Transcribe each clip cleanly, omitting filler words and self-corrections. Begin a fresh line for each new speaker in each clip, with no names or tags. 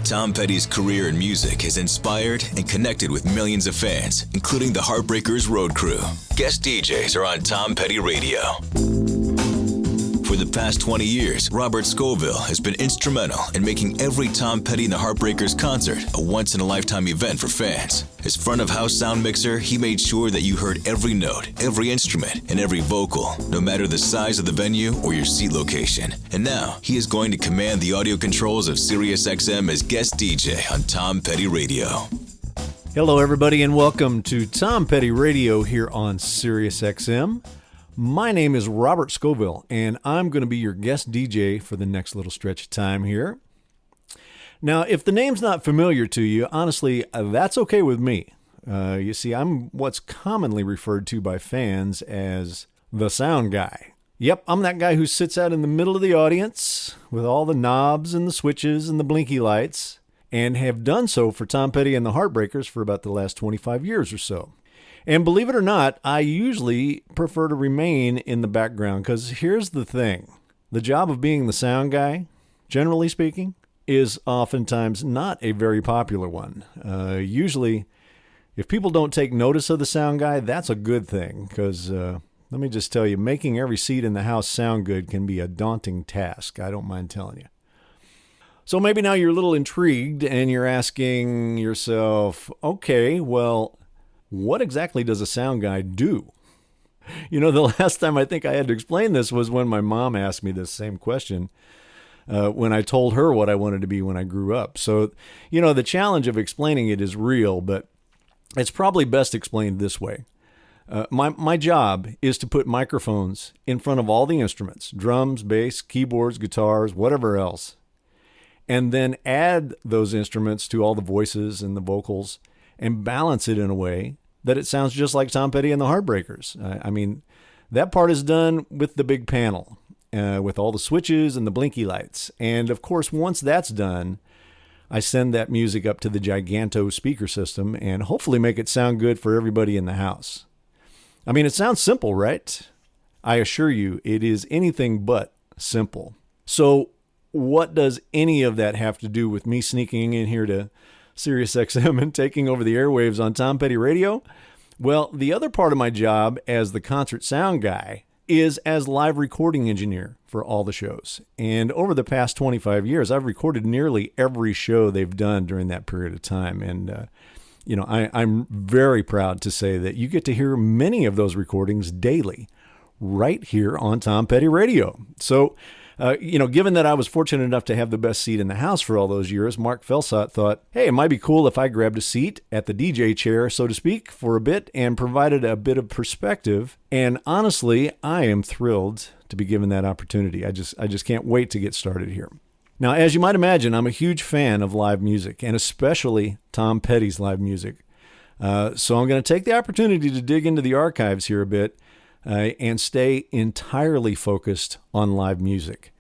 Tom Petty's career in music has inspired and connected with millions of fans, including the Heartbreakers Road Crew. Guest DJs are on Tom Petty Radio. For the past 20 years, Robert Scovill has been instrumental in making every Tom Petty and the Heartbreakers concert a once-in-a-lifetime event for fans. As front-of-house sound mixer, he made sure that you heard every note, every instrument, and every vocal, no matter the size of the venue or your seat location. And now, he is going to command the audio controls of SiriusXM as guest DJ on Tom Petty Radio.
Hello, everybody, and welcome to Tom Petty Radio here on SiriusXM. My name is Robert Scovill, and I'm going to be your guest DJ for the next little stretch of time here. Now, if the name's not familiar to you, honestly, that's okay with me. You see, I'm what's commonly referred to by fans as the sound guy. Yep, I'm that guy who sits out in the middle of the audience with all the knobs and the switches and the blinky lights, and have done so for Tom Petty and the Heartbreakers for about the last 25 years or so. And believe it or not, I usually prefer to remain in the background because here's the thing. The job of being the sound guy, generally speaking, is oftentimes not a very popular one. Usually, if people don't take notice of the sound guy, that's a good thing because let me just tell you, making every seat in the house sound good can be a daunting task. I don't mind telling you. So maybe now you're a little intrigued and you're asking yourself, okay, well, what exactly does a sound guy do? You know, the last time I think I had to explain this was when my mom asked me this same question when I told her what I wanted to be when I grew up. So, you know, the challenge of explaining it is real, but it's probably best explained this way. My job is to put microphones in front of all the instruments, drums, bass, keyboards, guitars, whatever else, and then add those instruments to all the voices and the vocals and balance it in a way that it sounds just like Tom Petty and the Heartbreakers. I mean, that part is done with the big panel, with all the switches and the blinky lights. And of course, once that's done, I send that music up to the Giganto speaker system and hopefully make it sound good for everybody in the house. I mean, it sounds simple, right? I assure you, it is anything but simple. So what does any of that have to do with me sneaking in here to SiriusXM and taking over the airwaves on Tom Petty Radio? Well, the other part of my job as the concert sound guy is as live recording engineer for all the shows. And over the past 25 years, I've recorded nearly every show they've done during that period of time. And, you know, I'm very proud to say that you get to hear many of those recordings daily right here on Tom Petty Radio. So, you know, given that I was fortunate enough to have the best seat in the house for all those years, Mark Felsot thought, hey, it might be cool if I grabbed a seat at the DJ chair, so to speak, for a bit and provided a bit of perspective. And honestly, I am thrilled to be given that opportunity. I just can't wait to get started here. Now, as you might imagine, I'm a huge fan of live music, and especially Tom Petty's live music. So I'm going to take the opportunity to dig into the archives here a bit and stay entirely focused on live music.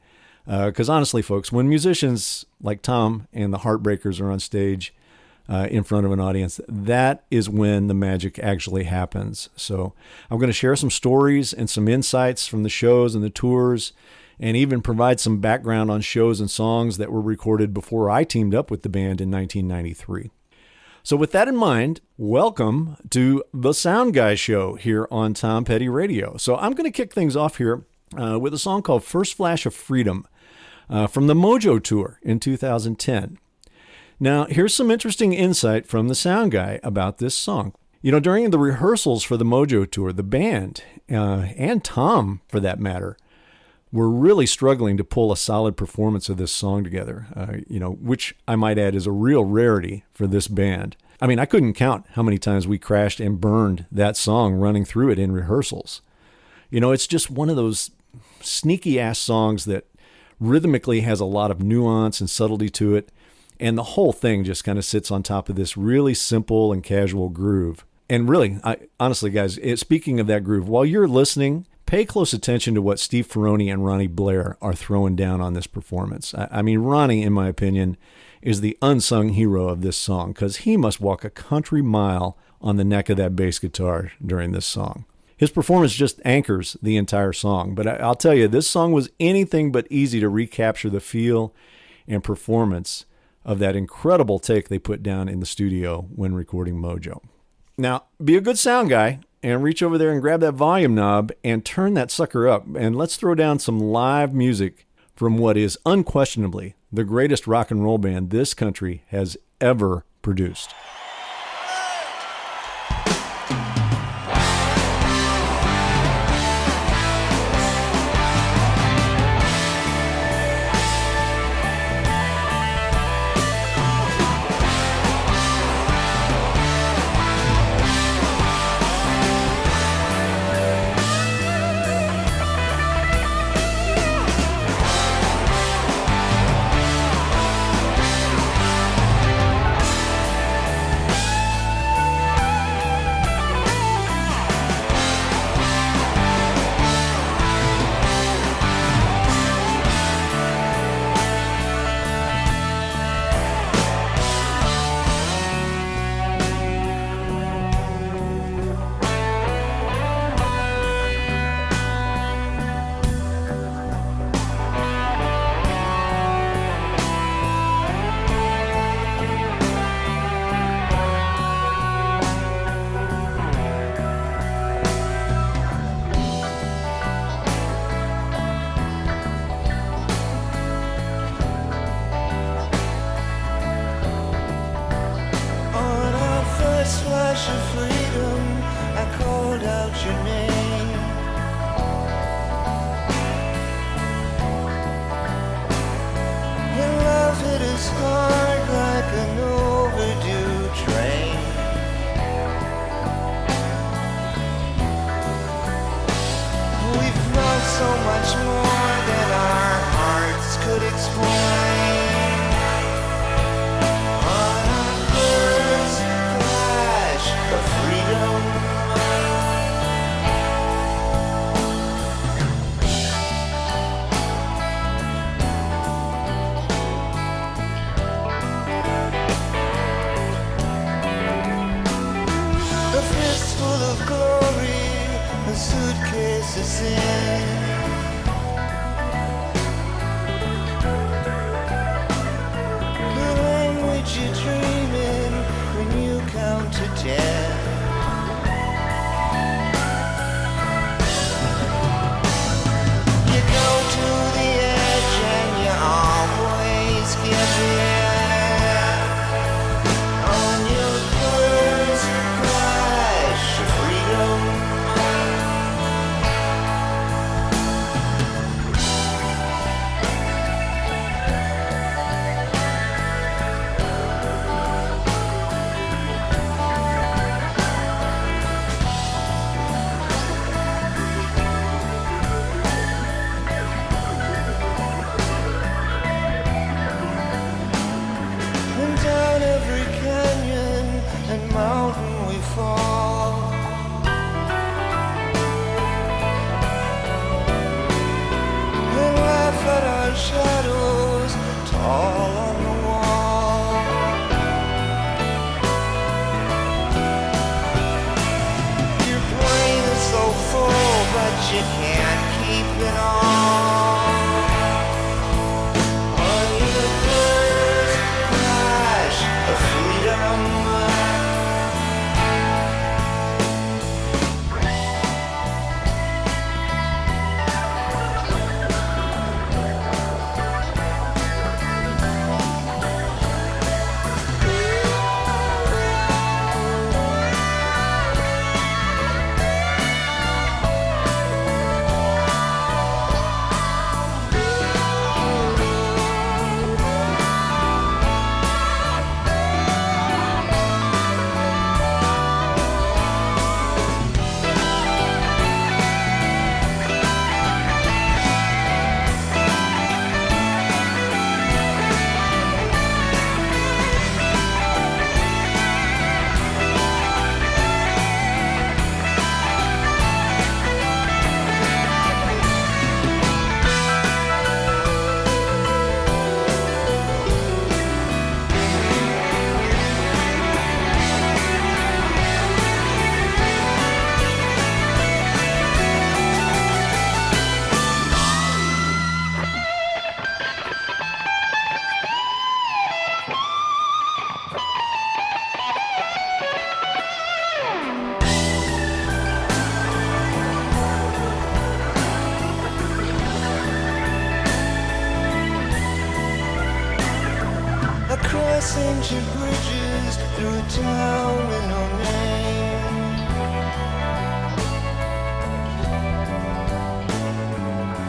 Because honestly, folks, when musicians like Tom and the Heartbreakers are on stage in front of an audience, that is when the magic actually happens. So I'm going to share some stories and some insights from the shows and the tours, and even provide some background on shows and songs that were recorded before I teamed up with the band in 1993. So with that in mind, welcome to the Sound Guy Show here on Tom Petty Radio. So I'm going to kick things off here with a song called First Flash of Freedom from the Mojo Tour in 2010. Now, here's some interesting insight from the sound guy about this song. You know, during the rehearsals for the Mojo Tour, the band, and Tom for that matter, were really struggling to pull a solid performance of this song together, you know, which I might add is a real rarity for this band. I mean, I couldn't count how many times we crashed and burned that song running through it in rehearsals. You know, it's just one of those sneaky-ass songs that rhythmically has a lot of nuance and subtlety to it, and the whole thing just kind of sits on top of this really simple and casual groove. And really, honestly, guys, speaking of that groove, while you're listening, pay close attention to what Steve Ferrone and Ronnie Blair are throwing down on this performance. I mean, Ronnie, in my opinion, is the unsung hero of this song because he must walk a country mile on the neck of that bass guitar during this song. His performance just anchors the entire song. But I'll tell you, this song was anything but easy to recapture the feel and performance of that incredible take they put down in the studio when recording Mojo. Now, be a good sound guy and reach over there and grab that volume knob and turn that sucker up. And let's throw down some live music from what is unquestionably the greatest rock and roll band this country has ever produced.
Across ancient bridges through a town with no name.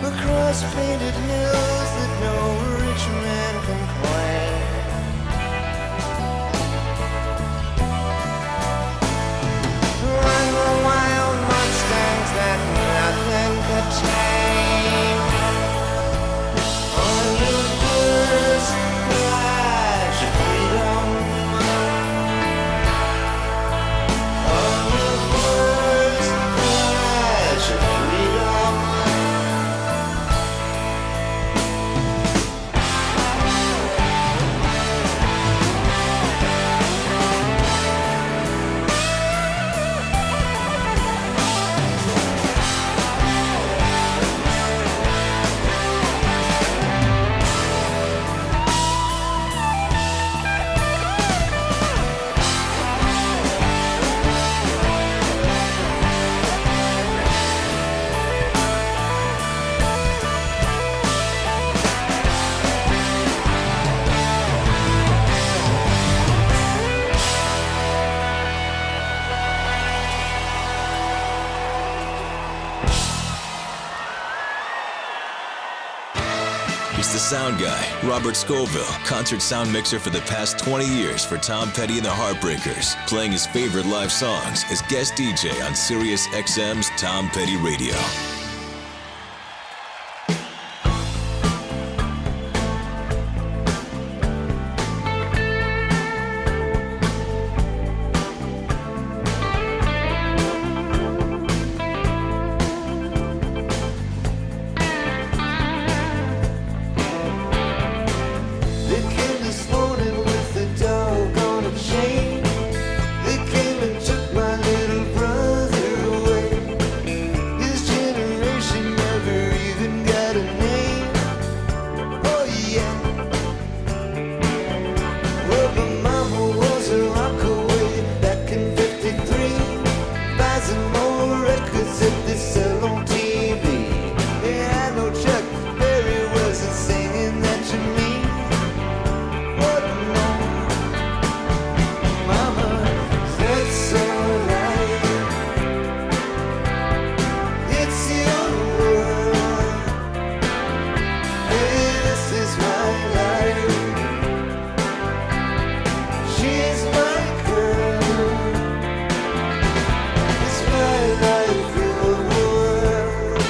Across painted hills that no rich man can claim. Run the wild mustangs that nothing could tame. On the first flash of freedom. On the first flash of freedom.
He's the sound guy, Robert Scoville, concert sound mixer for the past 20 years for Tom Petty and the Heartbreakers, playing his favorite live songs as guest DJ on Sirius XM's Tom Petty Radio.
They came this morning with a dog on a chain. They came and took my little brother away. His generation never even got a name. Oh yeah. Well, my mama was a rockaway back in '53. Buy some more records if they sell on TV. Yeah, I know Chuck Berry wasn't singing that to me. What no, Mama, that's alright. It's your world. Hey, this is my life. She's my girl. It's my life, your world.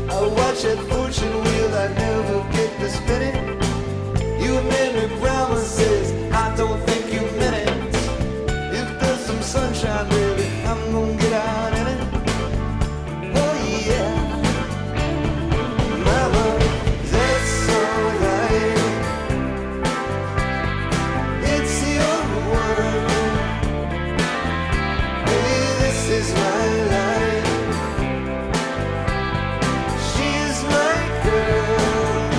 I watch that fortune wheel, I never get to spin it. You made me promises, I don't think you meant it. If there's some sunshine, baby, I'm gonna get out in it. Oh yeah, Mama, that's alright. It's your world. Hey, this is my life. She's my girl.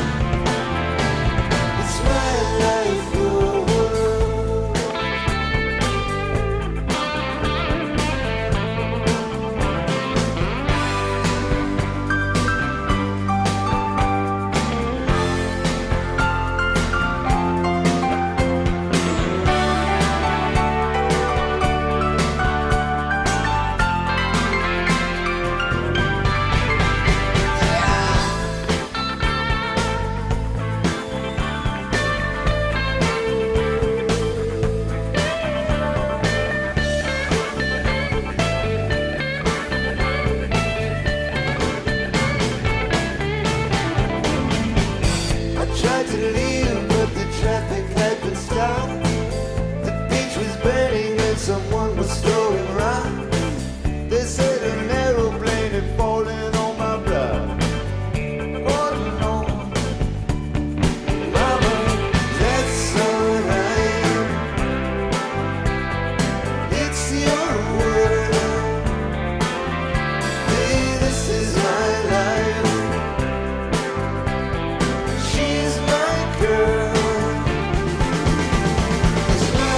It's my life, your world. I tried to leave, but the traffic had been stopped. The beach was burning and someone was throwing rocks. They said an aeroplane had fallen on my block. Oh no, Mama, that's alright. It's your world. Hey, this is my life. She's my girl. It's my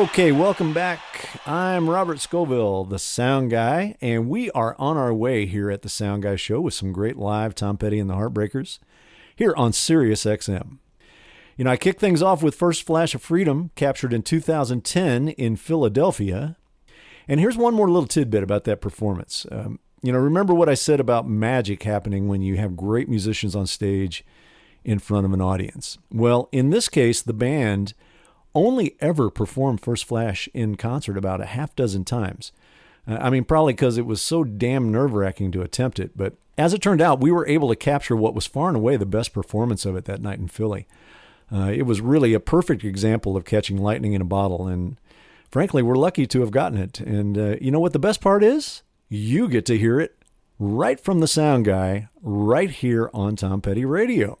Okay, welcome back. I'm Robert Scovill, the sound guy, and we are on our way here at the Sound Guy Show with some great live Tom Petty and the Heartbreakers here on Sirius XM. You know, I kicked things off with First Flash of Freedom, captured in 2010 in Philadelphia. And here's one more little tidbit about that performance. Remember what I said about magic happening when you have great musicians on stage in front of an audience? Well, in this case, the band only ever performed First Flash in concert about a half dozen times. Probably because it was so damn nerve-wracking to attempt it. But as it turned out, we were able to capture what was far and away the best performance of it that night in Philly. It was really a perfect example of catching lightning in a bottle. And frankly, we're lucky to have gotten it. And you know what the best part is? You get to hear it right from the sound guy right here on Tom Petty Radio.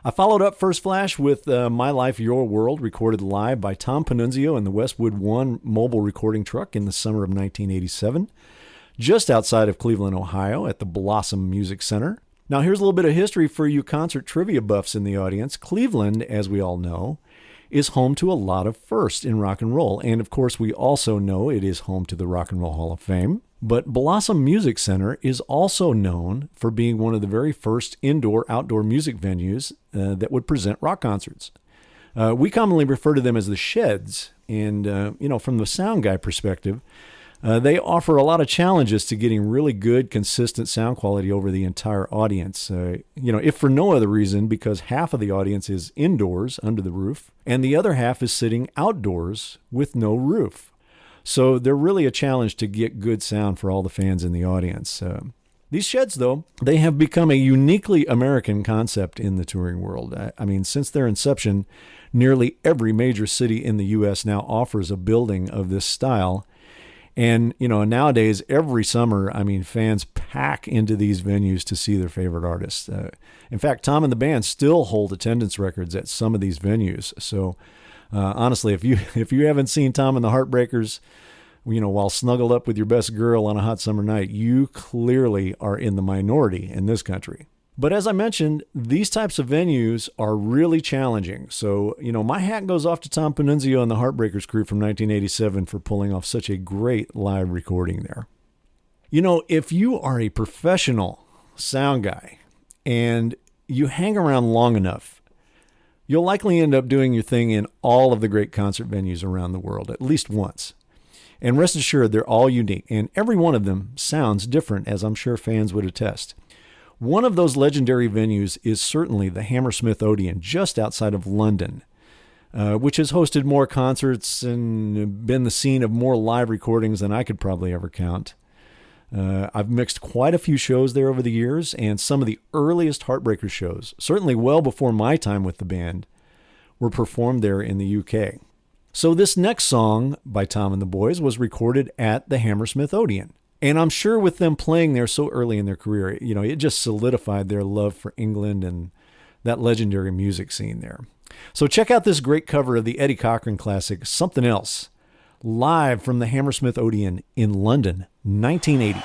I followed up First Flash with My Life, Your World, recorded live by Tom Panunzio in the Westwood One mobile recording truck in the summer of 1987, just outside of Cleveland, Ohio, at the Blossom Music Center. Now, here's a little bit of history for you concert trivia buffs in the audience. Cleveland, as we all know, is home to a lot of firsts in rock and roll. And, of course, we also know it is home to the Rock and Roll Hall of Fame. But Blossom Music Center is also known for being one of the very first indoor-outdoor music venues that would present rock concerts. We commonly refer to them as the Sheds. And, from the sound guy perspective, they offer a lot of challenges to getting really good, consistent sound quality over the entire audience. If for no other reason, because half of the audience is indoors under the roof, and the other half is sitting outdoors with no roof. So they're really a challenge to get good sound for all the fans in the audience. These Sheds, though, they have become a uniquely American concept in the touring world. Since their inception, nearly every major city in the U.S. now offers a building of this style. And, nowadays, every summer, fans pack into these venues to see their favorite artists. In fact, Tom and the band still hold attendance records at some of these venues. So, honestly, if you haven't seen Tom and the Heartbreakers, while snuggled up with your best girl on a hot summer night, you clearly are in the minority in this country. But as I mentioned, these types of venues are really challenging. So, my hat goes off to Tom Panunzio and the Heartbreakers crew from 1987 for pulling off such a great live recording there. If you are a professional sound guy and you hang around long enough, you'll likely end up doing your thing in all of the great concert venues around the world, at least once. And rest assured, they're all unique, and every one of them sounds different, as I'm sure fans would attest. One of those legendary venues is certainly the Hammersmith Odeon, just outside of London, which has hosted more concerts and been the scene of more live recordings than I could probably ever count. I've mixed quite a few shows there over the years, and some of the earliest Heartbreakers shows, certainly well before my time with the band, were performed there in the UK. So this next song by Tom and the Boys was recorded at the Hammersmith Odeon. And I'm sure with them playing there so early in their career, it just solidified their love for England and that legendary music scene there. So check out this great cover of the Eddie Cochran classic, Something Else, live from the Hammersmith Odeon in London, 1980.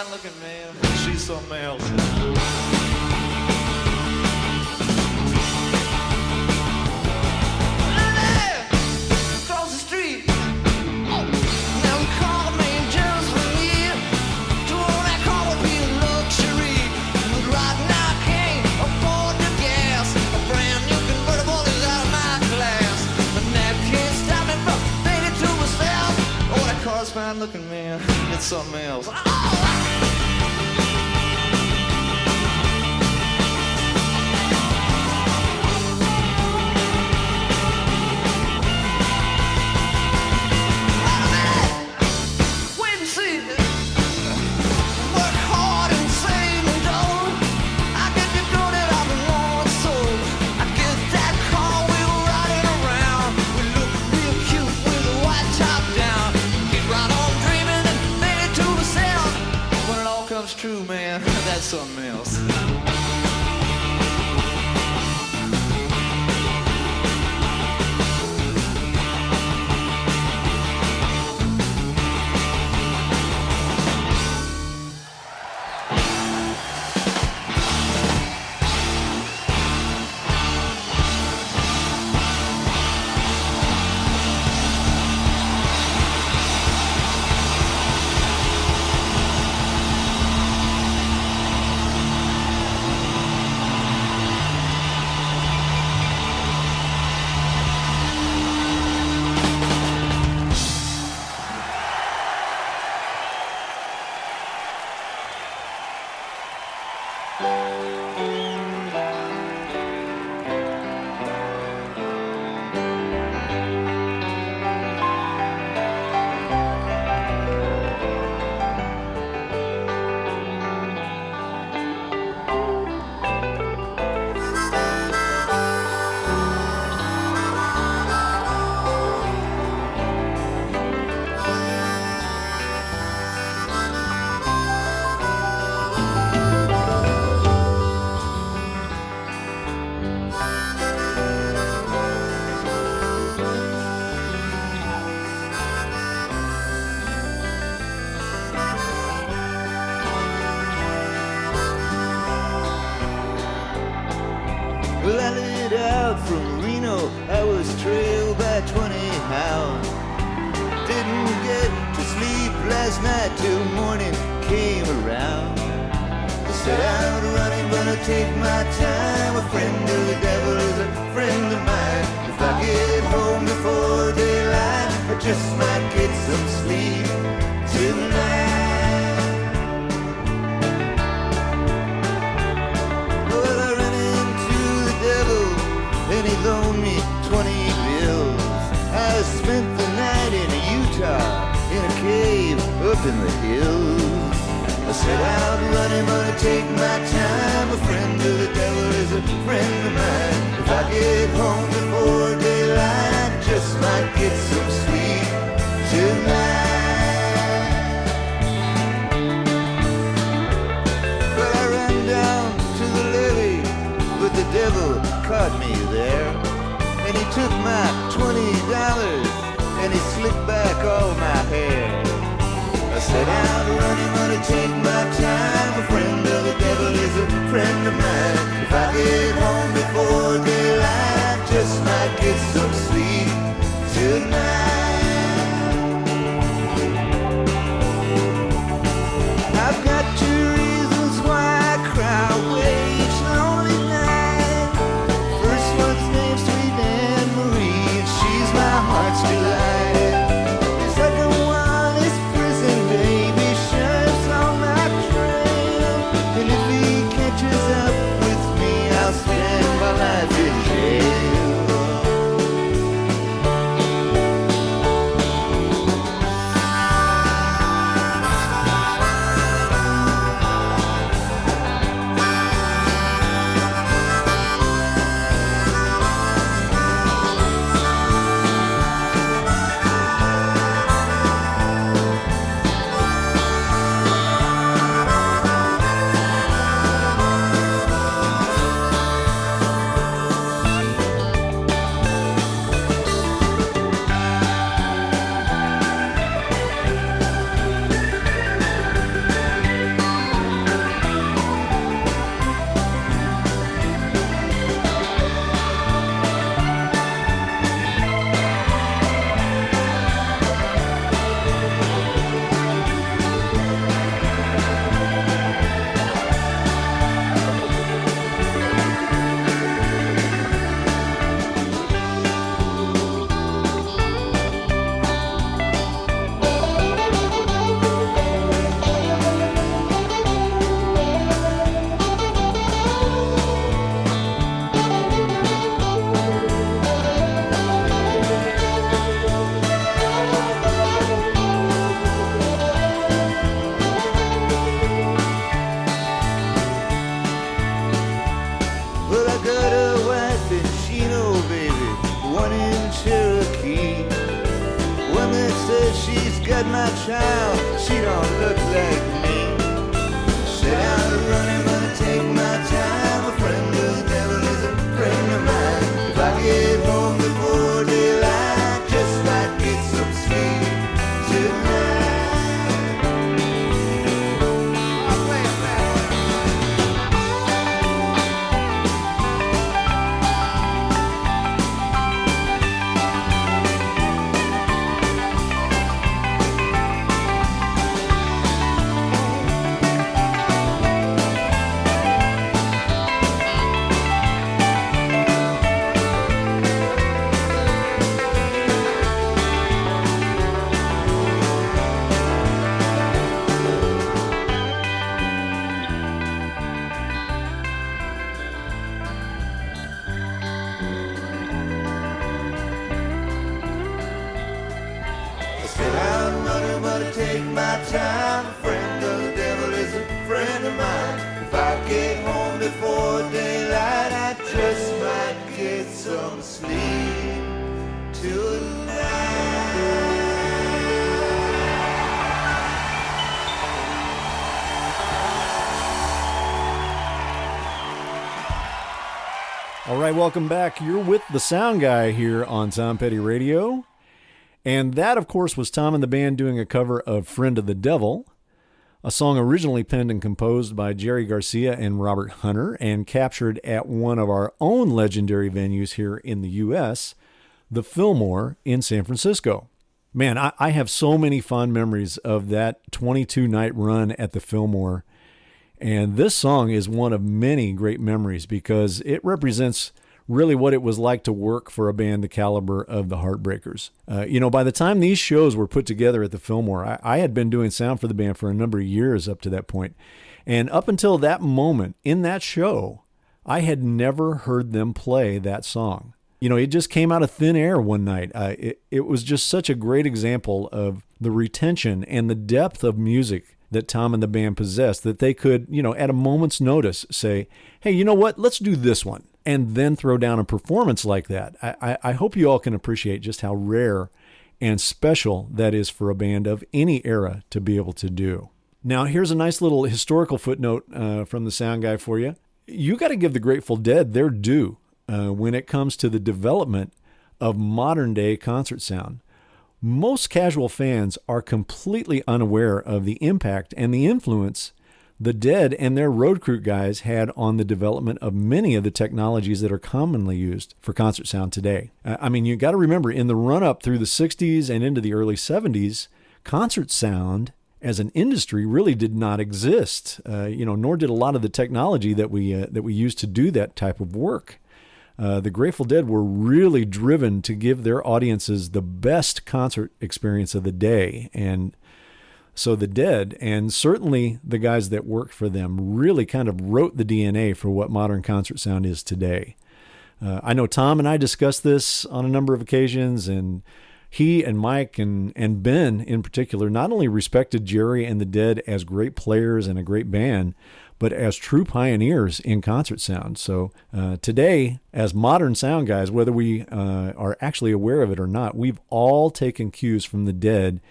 Look at me, she's something else. Across the street, now call me just for me. To own that car would be a luxury, but right now I can't afford the gas. A brand new convertible is out of my class, but that can't stop me from thinking to myself, oh, that car's fine looking, man, it's something else. Well, I lit out from Reno, I was trailed by 20 hounds. Didn't get to sleep last night till morning came around. I set out running, gonna take my time. A friend of the devil is a friend of mine. If I get home before daylight, I just might get some sleep tonight. Well, I ran into the devil and he loaned me 20 bills. I spent the night in Utah in a cave up in the hills. I set out running, gonna take my time. A friend of the devil is a friend of mine. If I get home before daylight, I just might get some sleep tonight. Well, I ran down to the levee, but the devil caught me there. And he took my $20 and he slicked back all my hair. I set out running, gonna take my time. A friend of the devil is a friend of mine. If I get home before daylight, just might get some sleep tonight. I've got 2 reasons why I cry away each lonely night. First one's named Sweet Anne Marie, and she's my heart's delight. The second one is prison, baby, sheriff's on my trail. And if he catches up with me, I'll spend my life in jail. Well, I got a wife in Chino, baby, one in Cherokee. One that says she's got my child, she don't look like me. Set out running, gonna take my time. A friend of the devil is a friend of mine. If I get home before daylight, just might get some sleep tonight. Sit down, running, gonna take my time. A friend of the devil is a friend of mine. If I get home before daylight, I just might get some sleep tonight.
All right, welcome back. You're with the Sound Guy here on Tom Petty Radio. And that, of course, was Tom and the band doing a cover of Friend of the Devil. a song originally penned and composed by Jerry Garcia and Robert Hunter and captured at one of our own legendary venues here in the U.S., the Fillmore in San Francisco. Man, I have so many fond memories of that 22-night run at the Fillmore, and this song is one of many great memories because it represents really what it was like to work for a band the caliber of the Heartbreakers. By the time these shows were put together at the Fillmore, I had been doing sound for the band for a number of years up to that point. And up until that moment in that show, I had never heard them play that song. It just came out of thin air one night. It was just such a great example of the retention and the depth of music that Tom and the band possessed, that they could, at a moment's notice say, hey, you know what, let's do this one. And then throw down a performance like that. I hope you all can appreciate just how rare and special that is for a band of any era to be able to do. Now, here's a nice little historical footnote from the sound guy for you. You got to give the Grateful Dead their due when it comes to the development of modern-day concert sound. Most casual fans are completely unaware of the impact and the influence the Dead and their road crew guys had on the development of many of the technologies that are commonly used for concert sound today. You got to remember, in the run-up through the 60s and into the early 70s, concert sound as an industry really did not exist, nor did a lot of the technology that we use to do that type of work. The Grateful Dead were really driven to give their audiences the best concert experience of the day, and so the Dead, and certainly the guys that worked for them, really kind of wrote the DNA for what modern concert sound is today. I know Tom and I discussed this on a number of occasions, and he and Mike and Ben in particular not only respected Jerry and the Dead as great players and a great band, but as true pioneers in concert sound. So today, as modern sound guys, whether we are actually aware of it or not, we've all taken cues from the Dead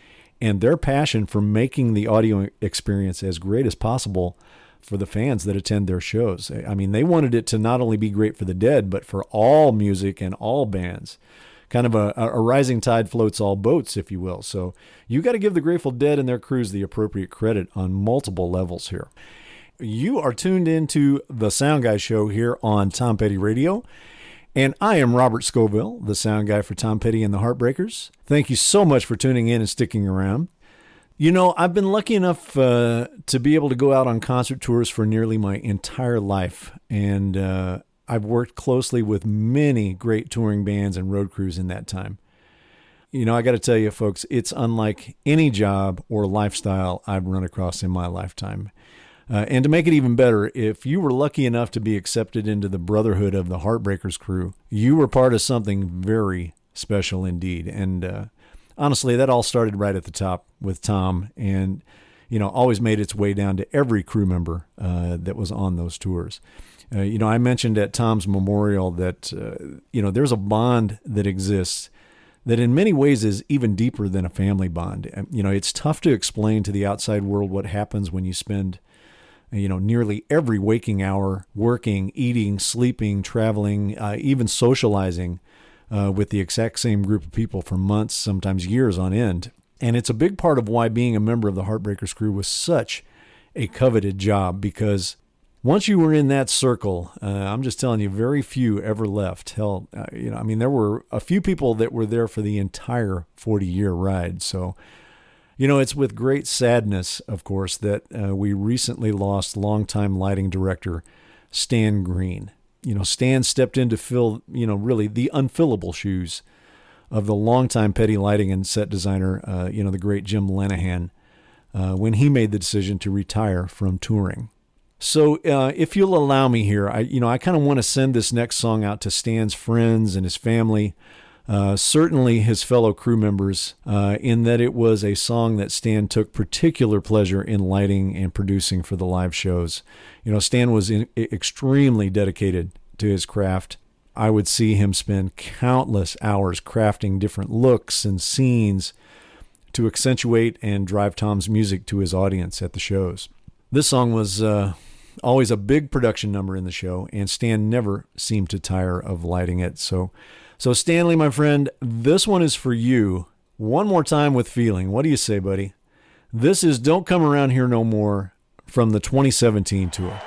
and their passion for making the audio experience as great as possible for the fans that attend their shows. They wanted it to not only be great for the Dead, but for all music and all bands. Kind of a rising tide floats all boats, if you will. So you got to give the Grateful Dead and their crews the appropriate credit on multiple levels here. You are tuned into the Sound Guy Show here on Tom Petty Radio. And I am Robert Scovill, the sound guy for Tom Petty and the Heartbreakers. Thank you so much for tuning in and sticking around. I've been lucky enough to be able to go out on concert tours for nearly my entire life. And I've worked closely with many great touring bands and road crews in that time. I got to tell you, folks, it's unlike any job or lifestyle I've run across in my lifetime. And to make it even better, if you were lucky enough to be accepted into the brotherhood of the Heartbreakers crew, you were part of something very special indeed. And honestly, that all started right at the top with Tom and, always made its way down to every crew member that was on those tours. I mentioned at Tom's memorial that, there's a bond that exists that in many ways is even deeper than a family bond. It's tough to explain to the outside world what happens when you spend nearly every waking hour working, eating, sleeping, traveling, even socializing with the exact same group of people for months, sometimes years on end. And it's a big part of why being a member of the Heartbreakers crew was such a coveted job, because once you were in that circle, I'm just telling you, very few ever left. Hell, there were a few people that were there for the entire 40-year ride. So, it's with great sadness, of course, that we recently lost longtime lighting director Stan Green. Stan stepped in to fill, really the unfillable shoes of the longtime Petty lighting and set designer, the great Jim Lenahan, when he made the decision to retire from touring. So if you'll allow me here, I kind of want to send this next song out to Stan's friends and his family, certainly his fellow crew members, in that it was a song that Stan took particular pleasure in lighting and producing for the live shows. Stan was extremely dedicated to his craft. I would see him spend countless hours crafting different looks and scenes to accentuate and drive Tom's music to his audience at the shows. This song was always a big production number in the show, and Stan never seemed to tire of lighting it. So Stanley, my friend, this one is for you. One more time with feeling. What do you say, buddy? This is Don't Come Around Here No More from the 2017 tour.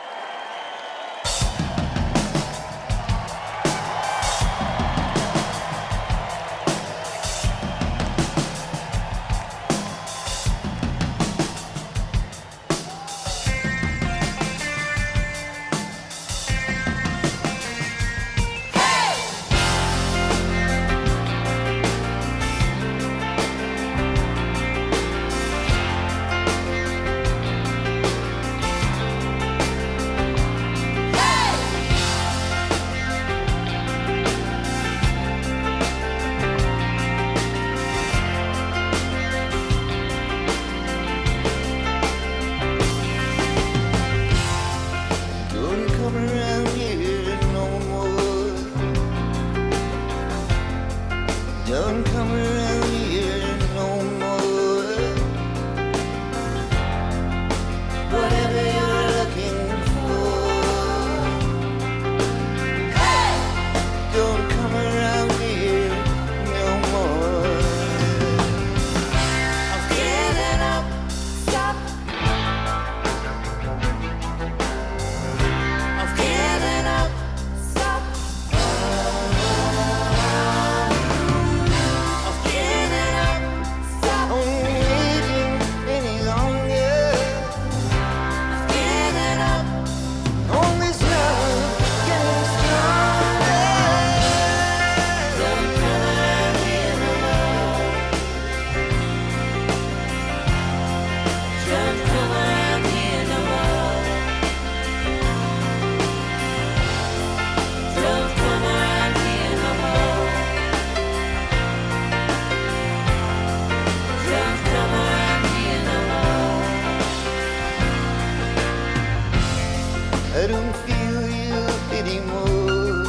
I don't feel you anymore,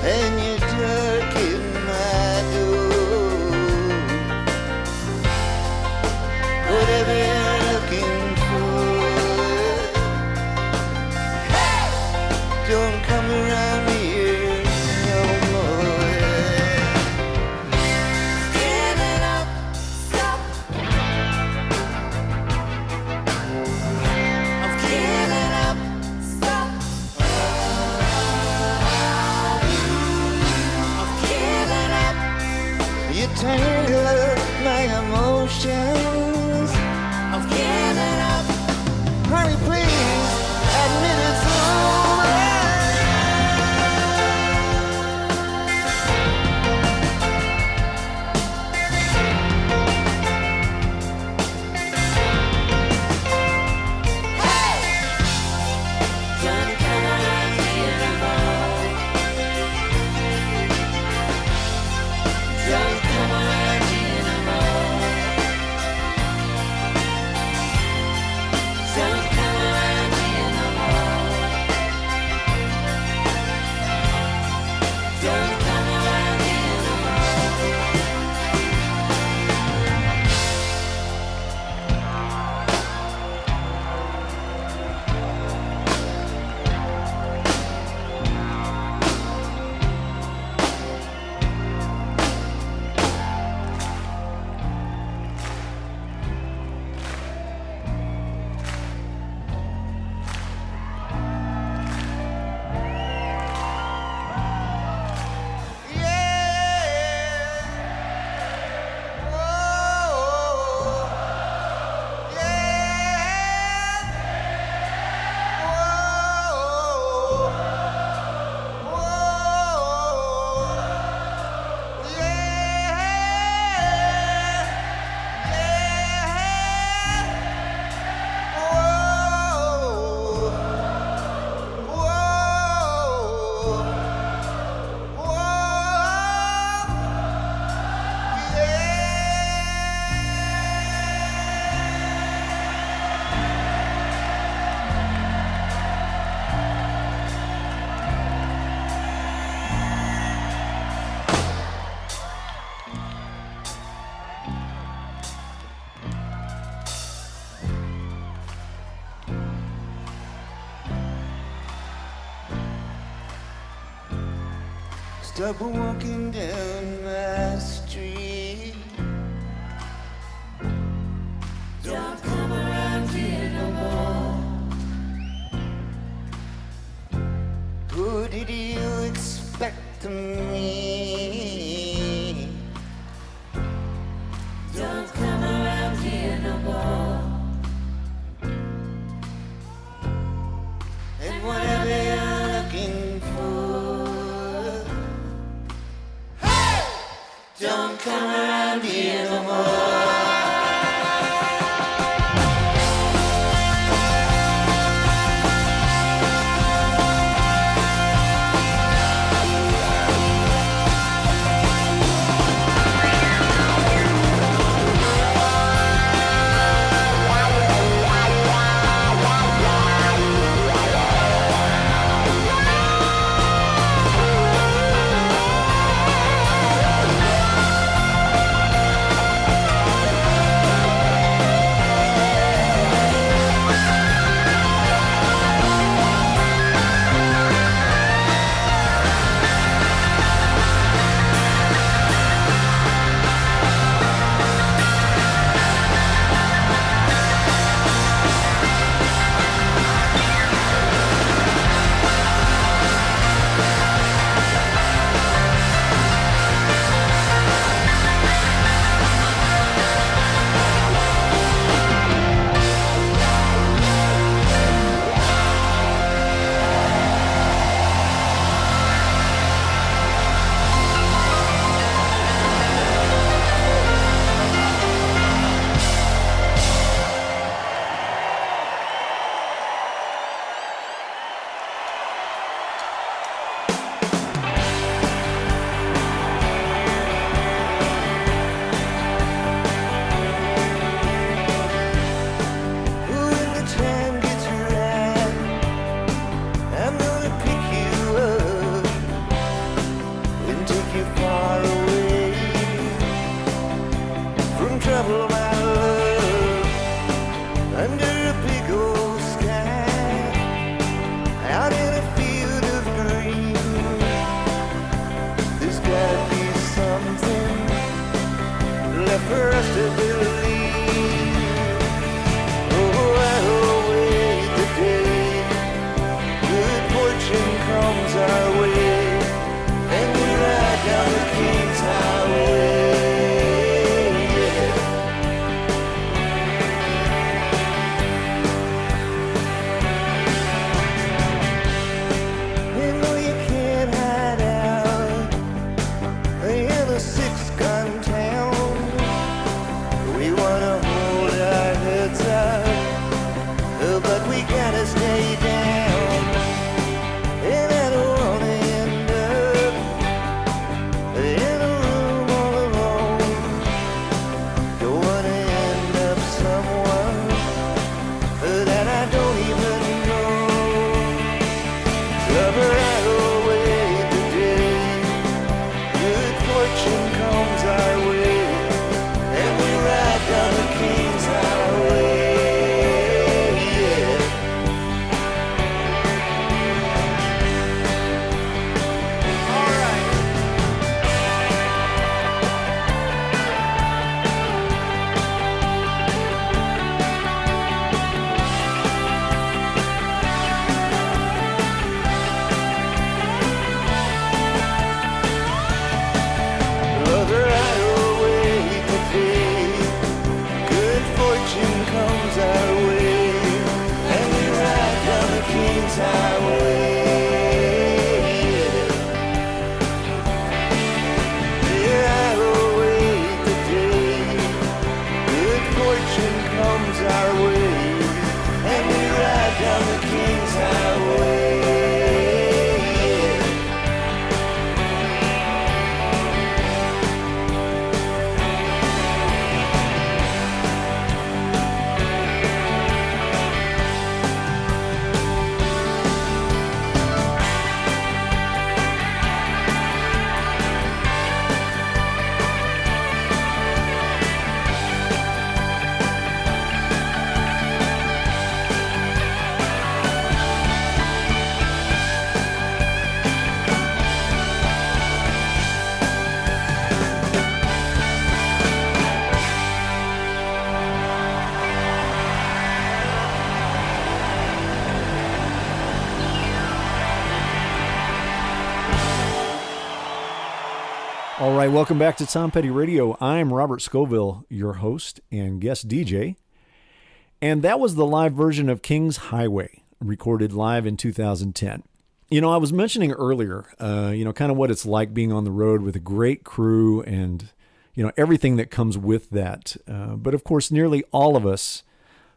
and you darken my door. Whatever you're looking for, don't come around here no more. Standing up, stop. I'm standing up, stop. I'm standing up. You tangle my emotions. I'm standing up. Honey, please admit it's over. Don't come around here no more. Don't come around here no more. Don't come around here no more. Don't come around here no Stop walking down my street. Who did you expect to meet?
Don't come around here no more.
And whatever you're looking for, hey! Don't come around here no more. For us to believe, oh, I'll wait the day good fortune comes our way, and we ride down the King's Highway. Yeah. You know you can't hide out in a six-gun town. We wanna hold our heads up, but we gotta stay down. And I don't wanna
All right, welcome back to Tom Petty Radio. I'm Robert Scovill, your host and guest DJ. And that was the live version of King's Highway, recorded live in 2010. You know, I was mentioning earlier, kind of what it's like being on the road with a great crew and, everything that comes with that. But of course, nearly all of us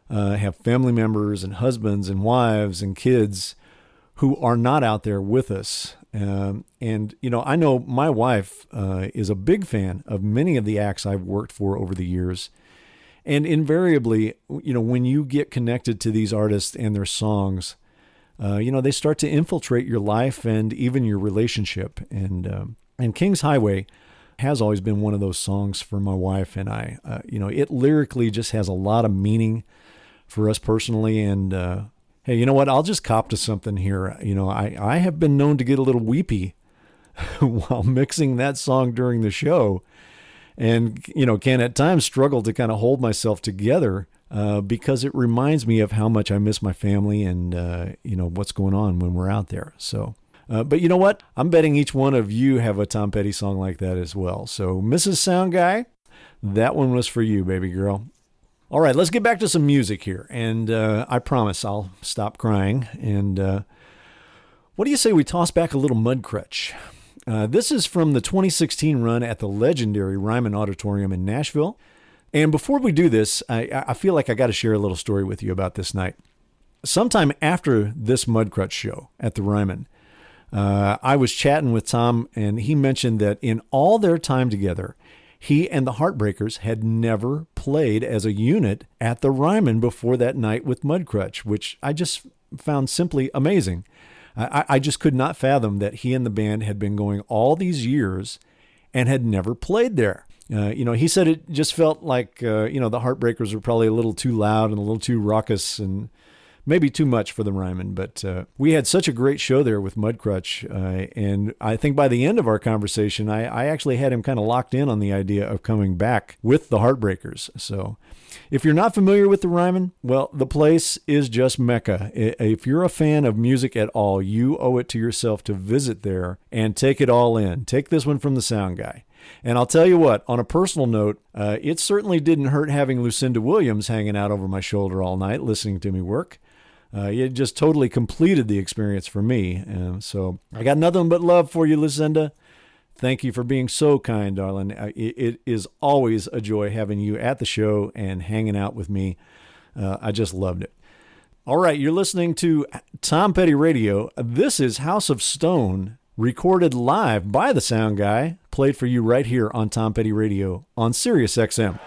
have family members and husbands and wives and kids who are not out there with us. I know my wife is a big fan of many of the acts I've worked for over the years. And invariably, when you get connected to these artists and their songs, they start to infiltrate your life and even your relationship. And King's Highway has always been one of those songs for my wife and I. It lyrically just has a lot of meaning for us personally. And hey, you know what? I'll just cop to something here. I have been known to get a little weepy while mixing that song during the show, and, can at times struggle to kind of hold myself together because it reminds me of how much I miss my family and, what's going on when we're out there. So, but you know what? I'm betting each one of you have a Tom Petty song like that as well. So, Mrs. Sound Guy, that one was for you, baby girl. All right, let's get back to some music here, and I promise I'll stop crying. And what do you say we toss back a little Mudcrutch? This is from the 2016 run at the legendary Ryman Auditorium in Nashville. And before we do this, I feel like I got to share a little story with you about this night. Sometime after this Mudcrutch show at the Ryman, I was chatting with Tom, and he mentioned that in all their time together, he and the Heartbreakers had never played as a unit at the Ryman before that night with Mudcrutch, which I just found simply amazing. I just could not fathom that he and the band had been going all these years and had never played there. He said it just felt like, the Heartbreakers were probably a little too loud and a little too raucous and maybe too much for the Ryman. But we had such a great show there with Mudcrutch. And I think by the end of our conversation, I actually had him kind of locked in on the idea of coming back with the Heartbreakers. So if you're not familiar with the Ryman, well, the place is just Mecca. If you're a fan of music at all, you owe it to yourself to visit there and take it all in. Take this one from the sound guy. And I'll tell you what, on a personal note, it certainly didn't hurt having Lucinda Williams hanging out over my shoulder all night listening to me work. It just totally completed the experience for me. So I got nothing but love for you, Lucinda. Thank you for being so kind, darling. It is always a joy having you at the show and hanging out with me. I just loved it. All right, you're listening to Tom Petty Radio. This is House of Stone, recorded live by the sound guy, played for you right here on Tom Petty Radio on Sirius XM.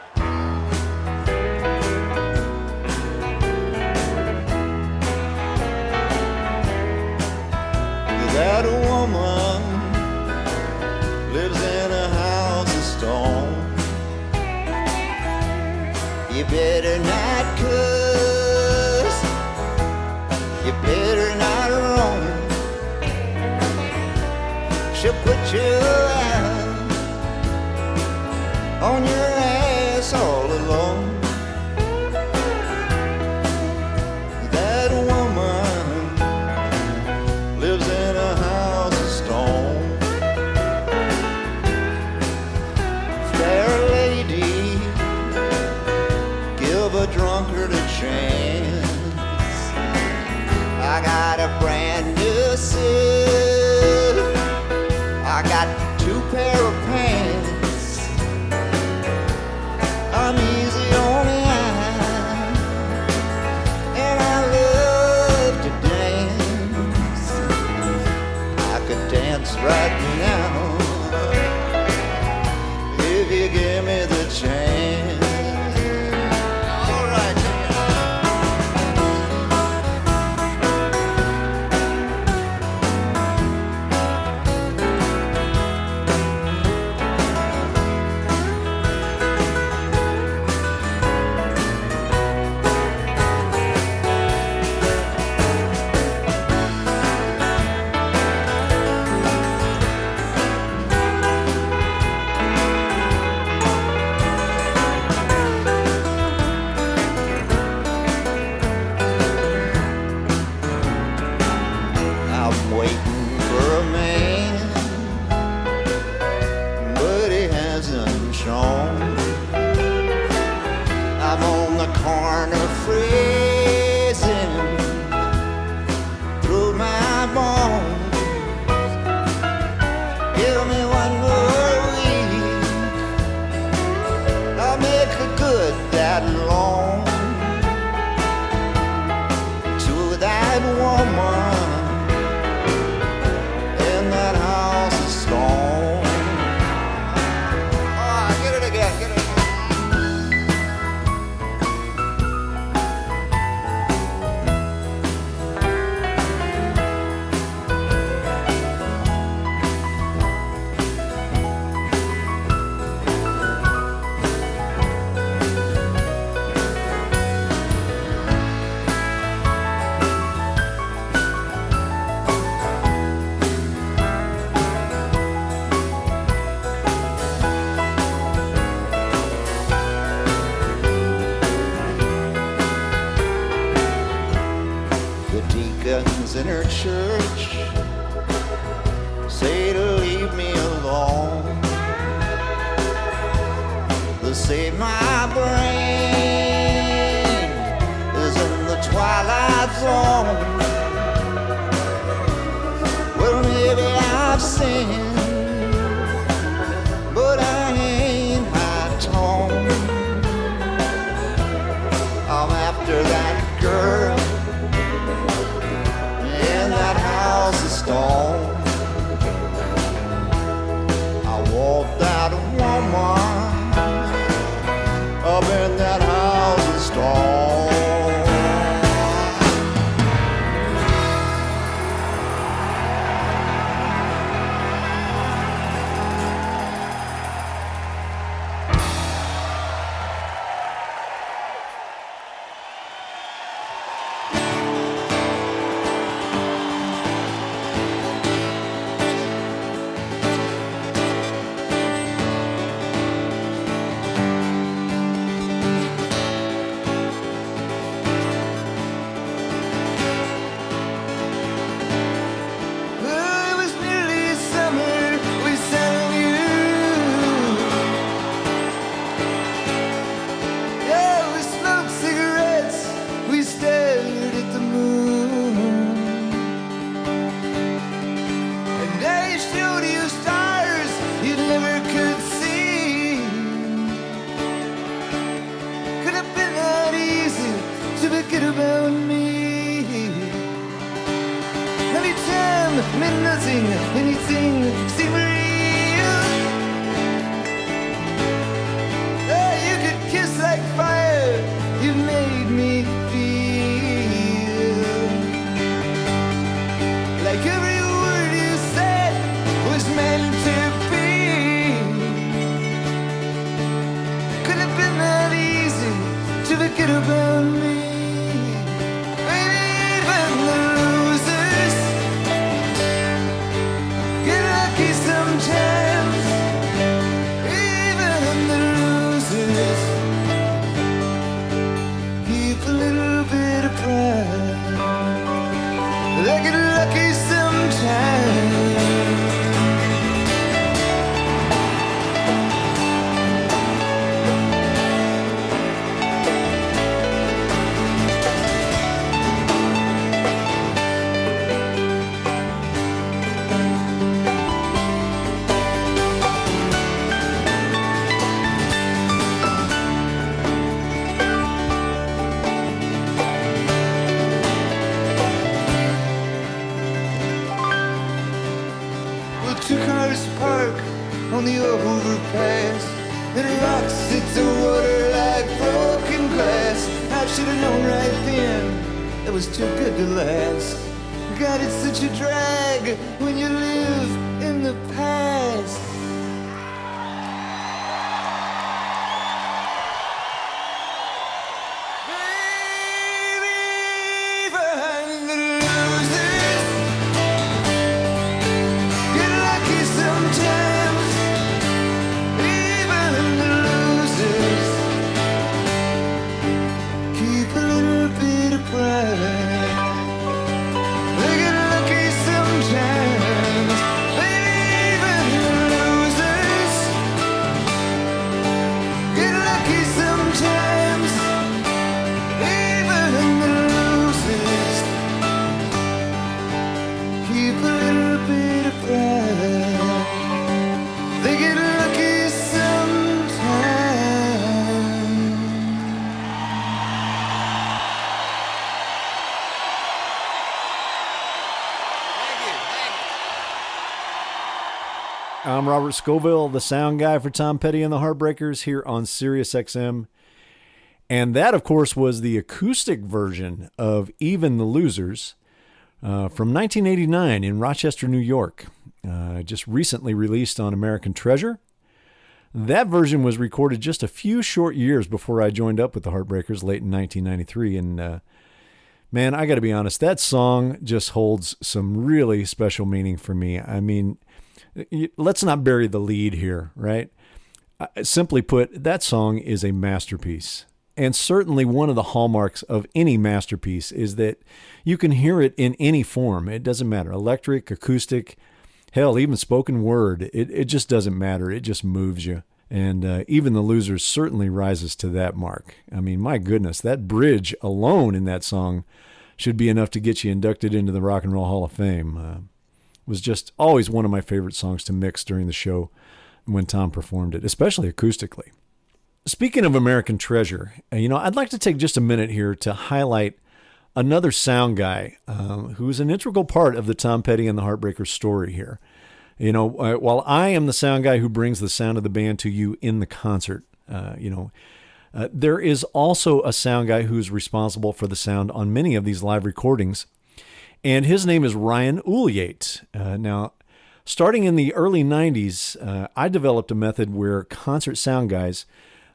That woman lives in a house of stone. You better not cuss, you better not roam. She'll put you out on your ass all alone. That woman lives in a house of stone. Fair lady, give a drunkard a chance. I got a brand new suit, I got 2 pair of pants. I'm easy on the eye, and I love to dance. I could dance right now if you give me the chance. All right. I'm waiting for a man, but church say to leave me alone. They say my brain is in the twilight zone. Well, maybe I've sinned, but I ain't high tone. I'm after that girl in that house of stone. I want that woman up in that house of stone.
I'm Robert Scovill, the sound guy for Tom Petty and the Heartbreakers here on Sirius XM. And that, of course, was the acoustic version of Even the Losers from 1989 in Rochester, New York. Just recently released on American Treasure. That version was recorded just a few short years before I joined up with the Heartbreakers late in 1993. And man, I got to be honest, that song just holds some really special meaning for me. I mean, let's not bury the lead here, right? Simply put, that song is a masterpiece. And certainly one of the hallmarks of any masterpiece is that you can hear it in any form. It doesn't matter. Electric, acoustic, hell, even spoken word. It just doesn't matter. It just moves you. And even The Losers certainly rises to that mark. I mean, my goodness, that bridge alone in that song should be enough to get you inducted into the Rock and Roll Hall of Fame. Was just always one of my favorite songs to mix during the show when Tom performed it, especially acoustically. Speaking of American treasure, I'd like to take just a minute here to highlight another sound guy who's an integral part of the Tom Petty and the Heartbreakers story here. While I am the sound guy who brings the sound of the band to you in the concert, there is also a sound guy who's responsible for the sound on many of these live recordings, and his name is Ryan Uliate. Now, starting in the early 90s, I developed a method where concert sound guys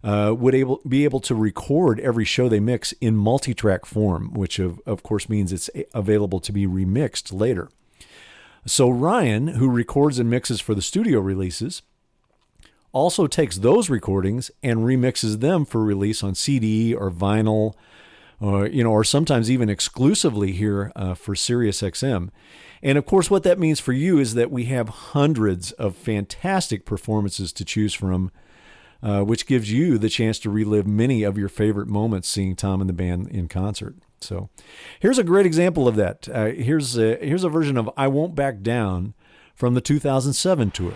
would be able to record every show they mix in multi-track form, which of course means it's available to be remixed later. So Ryan, who records and mixes for the studio releases, also takes those recordings and remixes them for release on CD or vinyl, or sometimes even exclusively here for Sirius XM. And of course, what that means for you is that we have hundreds of fantastic performances to choose from, which gives you the chance to relive many of your favorite moments seeing Tom and the band in concert. So here's a great example of that. Here's a version of I Won't Back Down from the 2007 tour.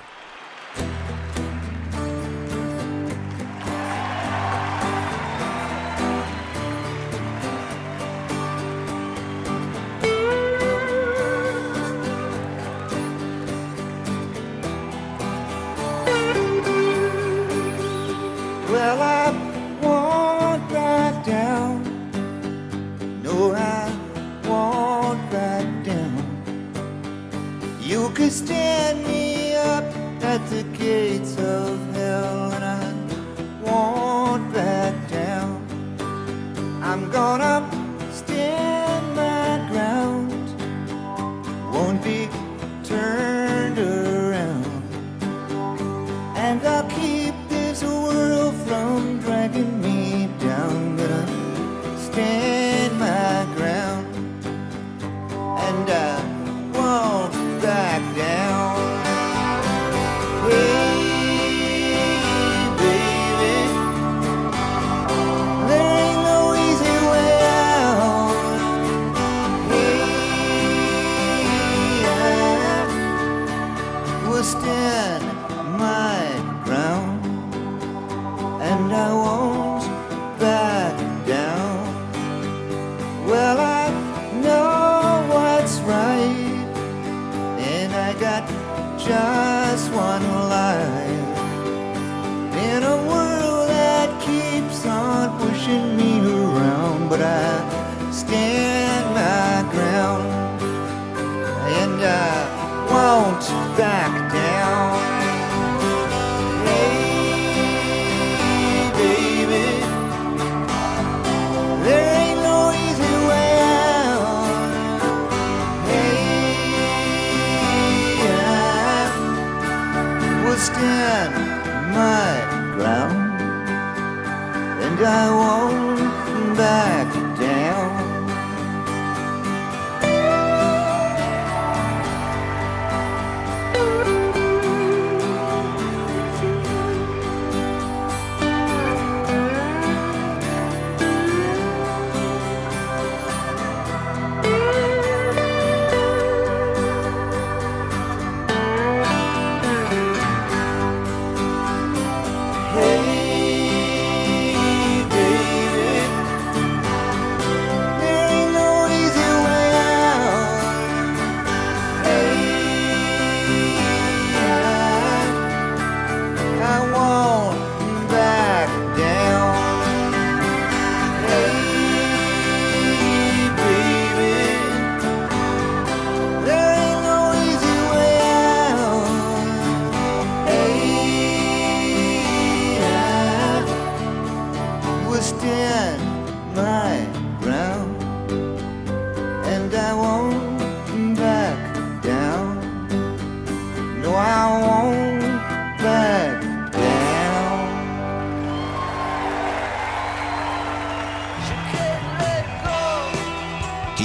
Well, I won't back down. No, I won't back down. You could stand me up at the gates of hell, and I won't back down. I'm gonna stand my ground. Won't be turned around. And I'll keep this world from dragging me down. Gonna stand my ground, and I won't back down. Hey, baby, there ain't no easy way out. Hey, I will stand my ground, and I won't back down. Well, I know what's right, and I got just one life in a world that keeps on pushing me around. But I stand my ground, and I won't back down. Hey, baby, there ain't no easy way out. Hey, I will stand my ground, and I won't back down. Hey, baby,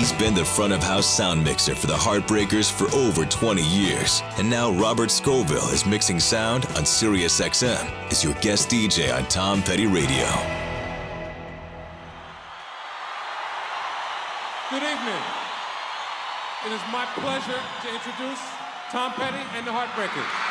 has been the front of house sound mixer for the Heartbreakers for over 20 years. And now Robert Scoville is mixing sound on Sirius XM as your guest DJ on Tom Petty Radio.
Good evening. It is my pleasure to introduce Tom Petty and the Heartbreakers.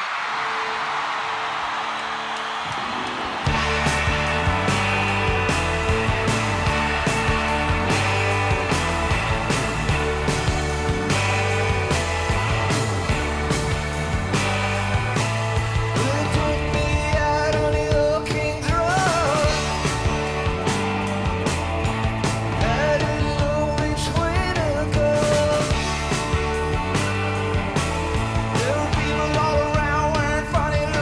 Funny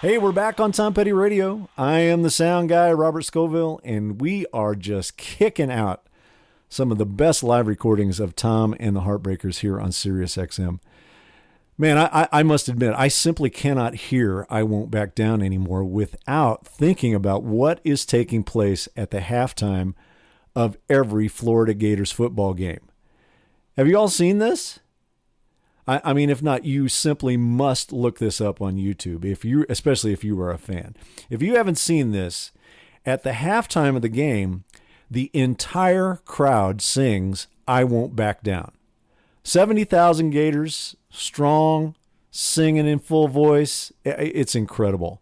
Hey, we're back on Tom Petty Radio. I am the sound guy, Robert Scovill, and we are just kicking out some of the best live recordings of Tom and the Heartbreakers here on Sirius XM. Man, I must admit, I simply cannot hear I Won't Back Down anymore without thinking about what is taking place at the halftime of every Florida Gators football game. Have you all seen this? I mean, if not, you simply must look this up on YouTube, especially if you are a fan. If you haven't seen this, at the halftime of the game, the entire crowd sings I Won't Back Down. 70,000 Gators, strong, singing in full voice. It's incredible.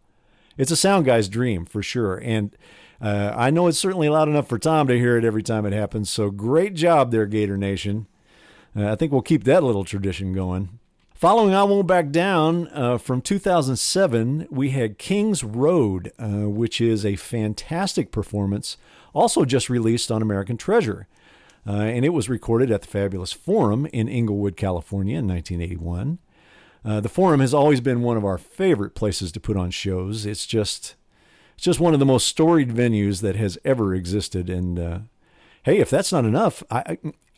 It's a sound guy's dream for sure. And I know it's certainly loud enough for Tom to hear it every time it happens. So great job there, Gator Nation. I think we'll keep that little tradition going. Following I Won't Back Down, from 2007, we had King's Road, which is a fantastic performance, also just released on American Treasure. And it was recorded at the Fabulous Forum in Inglewood, California in 1981. The Forum has always been one of our favorite places to put on shows. It's just one of the most storied venues that has ever existed. And hey, if that's not enough,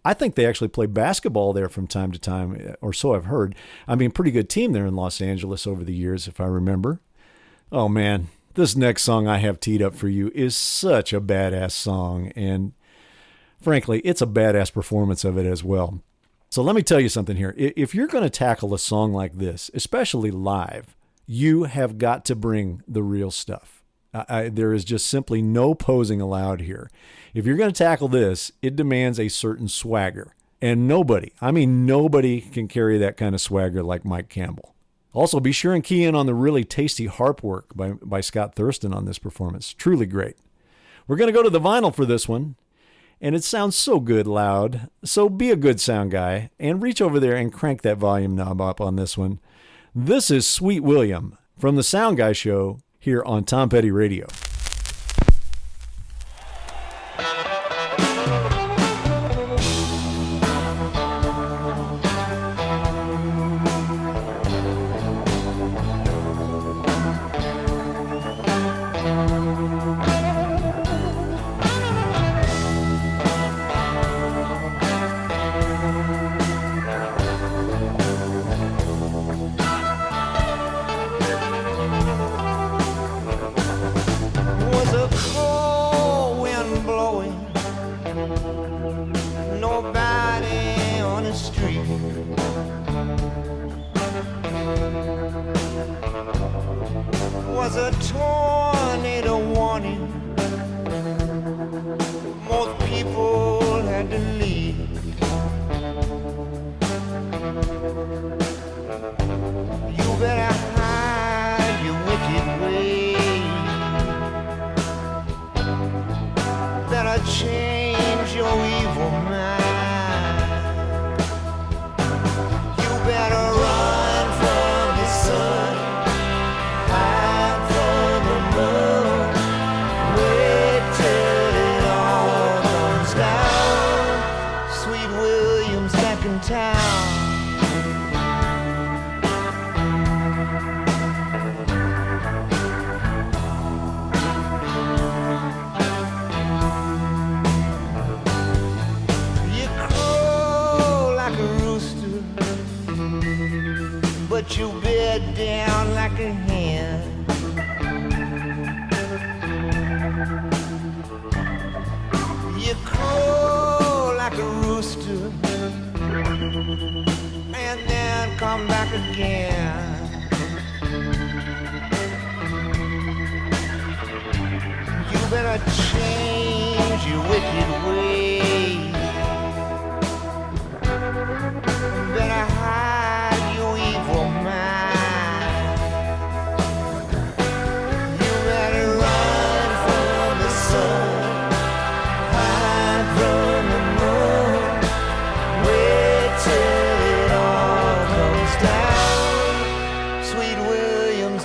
I think they actually play basketball there from time to time, or so I've heard. I mean, pretty good team there in Los Angeles over the years, if I remember. Oh man, this next song I have teed up for you is such a badass song, and frankly, it's a badass performance of it as well. So let me tell you something here. If you're going to tackle a song like this, especially live, you have got to bring the real stuff. There is just simply no posing allowed here. If you're going to tackle this, it demands a certain swagger. And nobody can carry that kind of swagger like Mike Campbell. Also, be sure and key in on the really tasty harp work by Scott Thurston on this performance. Truly great. We're going to go to the vinyl for this one. And it sounds so good loud. So be a good sound guy and reach over there and crank that volume knob up on this one. This is Sweet William from the Sound Guy Show here on Tom Petty Radio.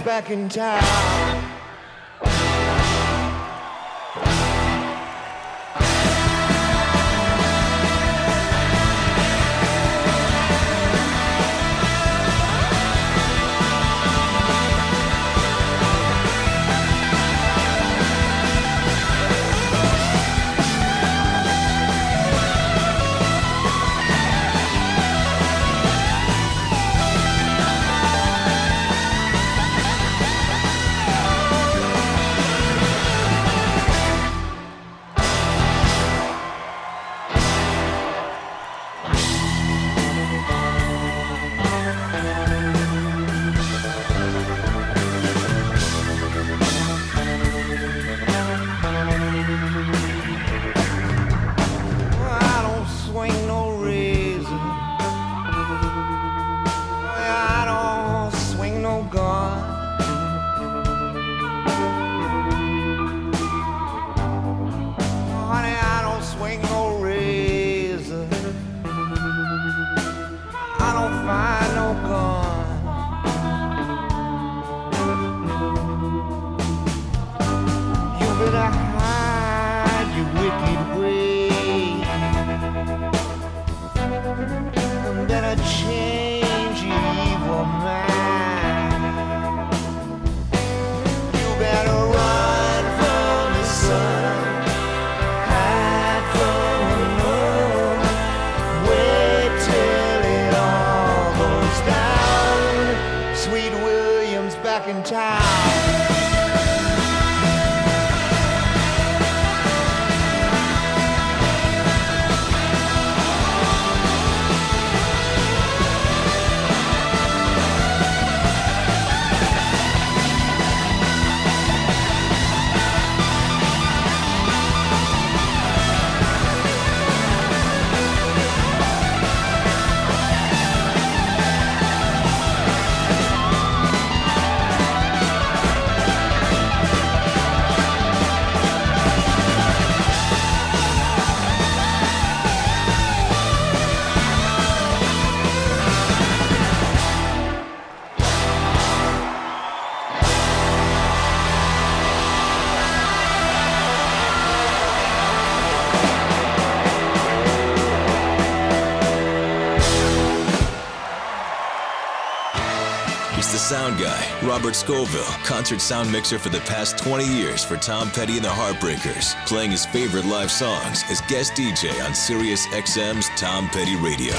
Back in town.
sound guy, Robert Scoville, concert sound mixer for the past 20 years for Tom Petty and the Heartbreakers, playing his favorite live songs as guest DJ on Sirius XM's Tom Petty Radio.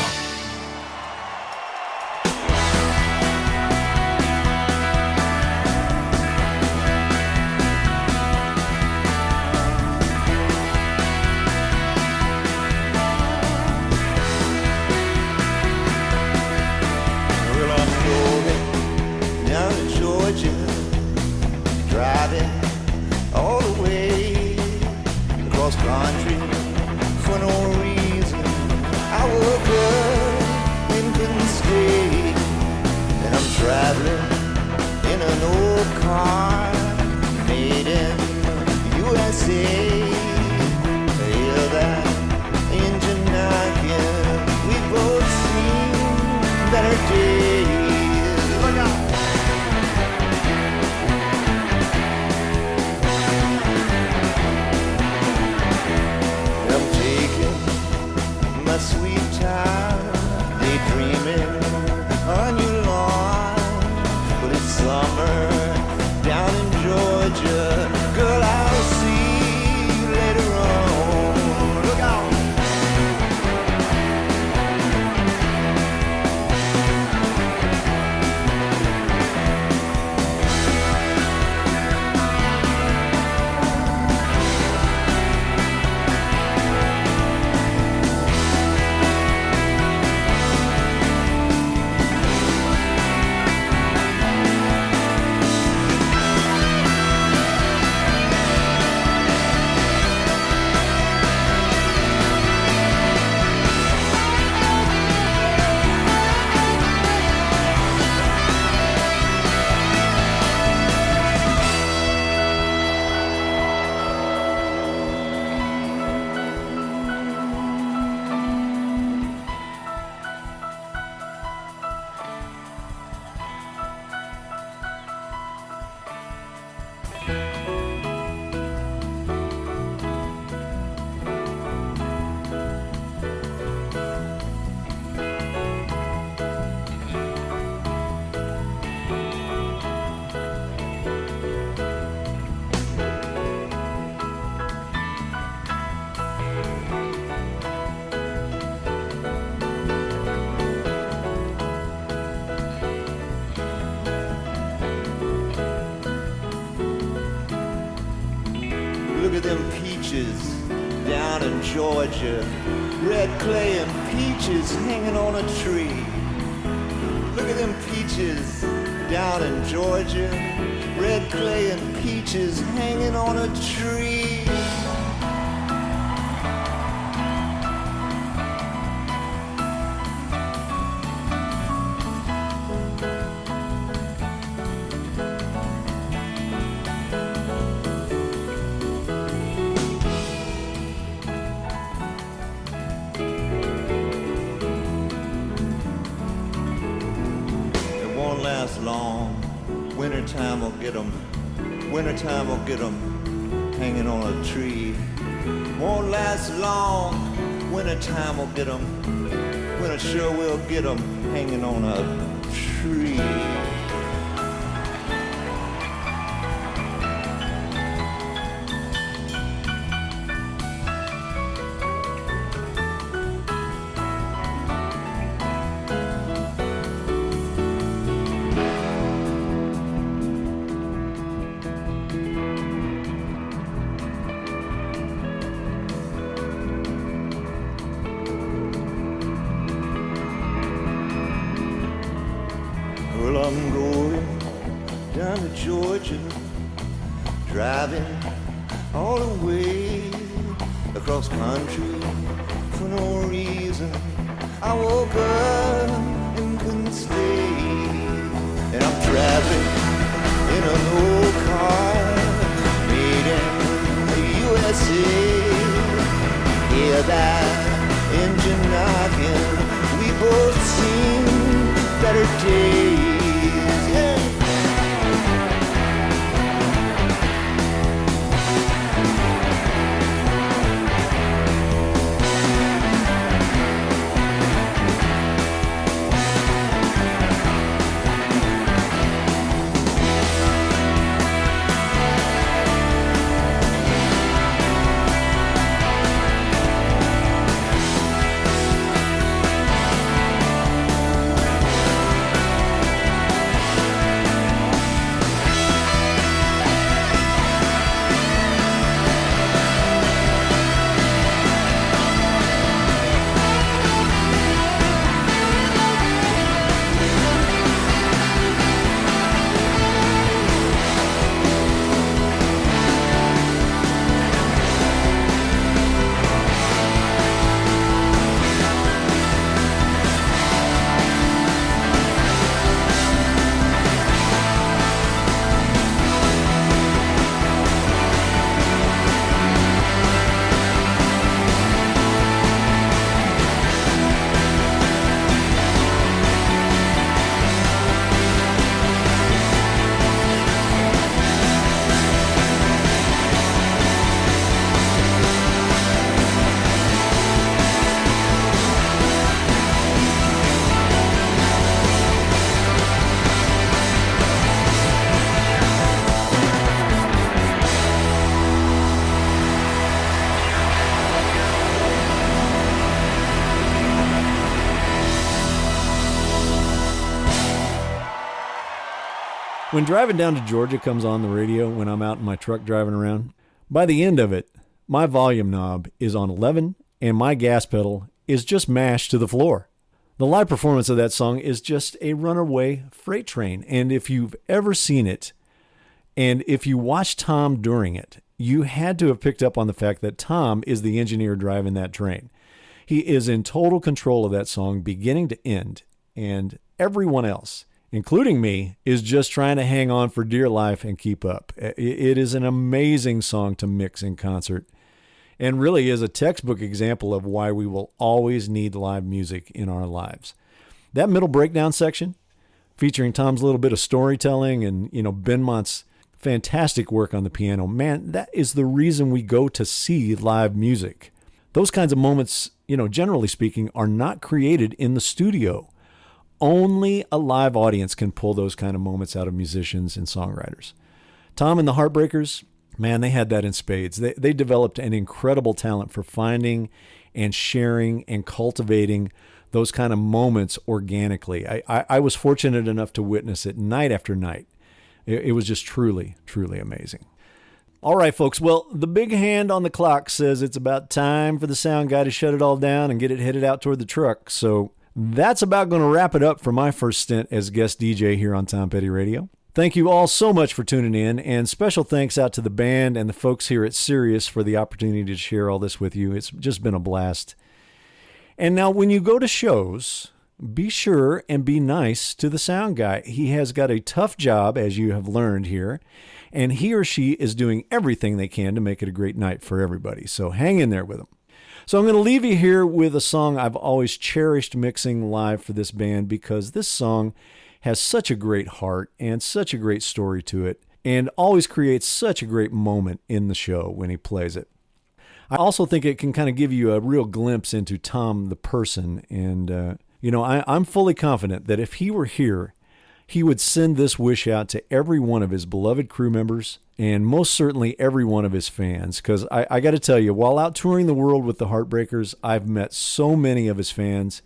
Look at them peaches down in Georgia. Red clay and peaches hanging on a tree. Look at them peaches down in Georgia. Red clay and peaches hanging on a tree. Long. Wintertime will get 'em. Wintertime will get 'em hanging on a tree. Won't last long. Wintertime will get 'em. Winter sure will get 'em hanging on a tree. Well, I'm going down to Georgia, driving all the way across country for no reason. I woke up and couldn't stay, and I'm traveling in an old car made in the USA. Hear that engine knocking, we both seen better days. Yeah.
When Driving Down to Georgia comes on the radio when I'm out in my truck driving around, by the end of it, my volume knob is on 11 and my gas pedal is just mashed to the floor. The live performance of that song is just a runaway freight train. And if you've ever seen it, and if you watched Tom during it, you had to have picked up on the fact that Tom is the engineer driving that train. He is in total control of that song beginning to end, and everyone else, including me, is just trying to hang on for dear life and keep up. It is an amazing song to mix in concert, and really is a textbook example of why we will always need live music in our lives. That middle breakdown section, featuring Tom's little bit of storytelling and, Benmont's fantastic work on the piano, man, that is the reason we go to see live music. Those kinds of moments, generally speaking, are not created in the studio. Only a live audience can pull those kind of moments out of musicians and songwriters. Tom and the Heartbreakers, man, they had that in spades. They developed an incredible talent for finding and sharing and cultivating those kind of moments organically. I was fortunate enough to witness it night after night. It was just truly, truly amazing. All right, folks. Well, the big hand on the clock says it's about time for the sound guy to shut it all down and get it headed out toward the truck. So that's about going to wrap it up for my first stint as guest DJ here on Tom Petty Radio. Thank you all so much for tuning in, and special thanks out to the band and the folks here at Sirius for the opportunity to share all this with you. It's just been a blast. And now when you go to shows, be sure and be nice to the sound guy. He has got a tough job, as you have learned here, and he or she is doing everything they can to make it a great night for everybody. So hang in there with them. So I'm going to leave you here with a song I've always cherished mixing live for this band, because this song has such a great heart and such a great story to it, and always creates such a great moment in the show when he plays it. I also think it can kind of give you a real glimpse into Tom the person, and I'm fully confident that if he were here, he would send this wish out to every one of his beloved crew members, and most certainly every one of his fans, because I got to tell you, while out touring the world with the Heartbreakers, I've met so many of his fans,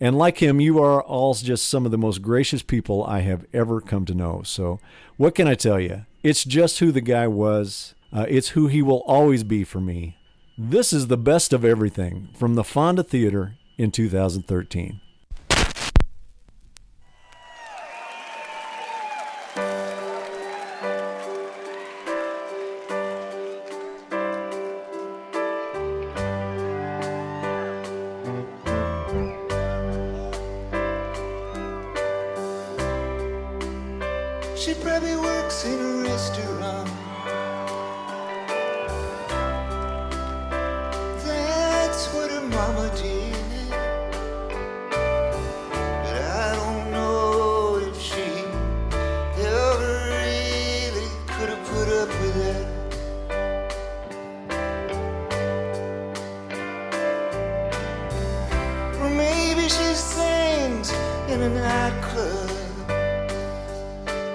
and like him, you are all just some of the most gracious people I have ever come to know. So what can I tell you? It's just who the guy was. It's who he will always be for me. This is the best of everything from the Fonda Theater in 2013.
She probably works in a restaurant. That's what her mama did. But I don't know if she ever really could have put up with that. Or maybe she sings in a nightclub.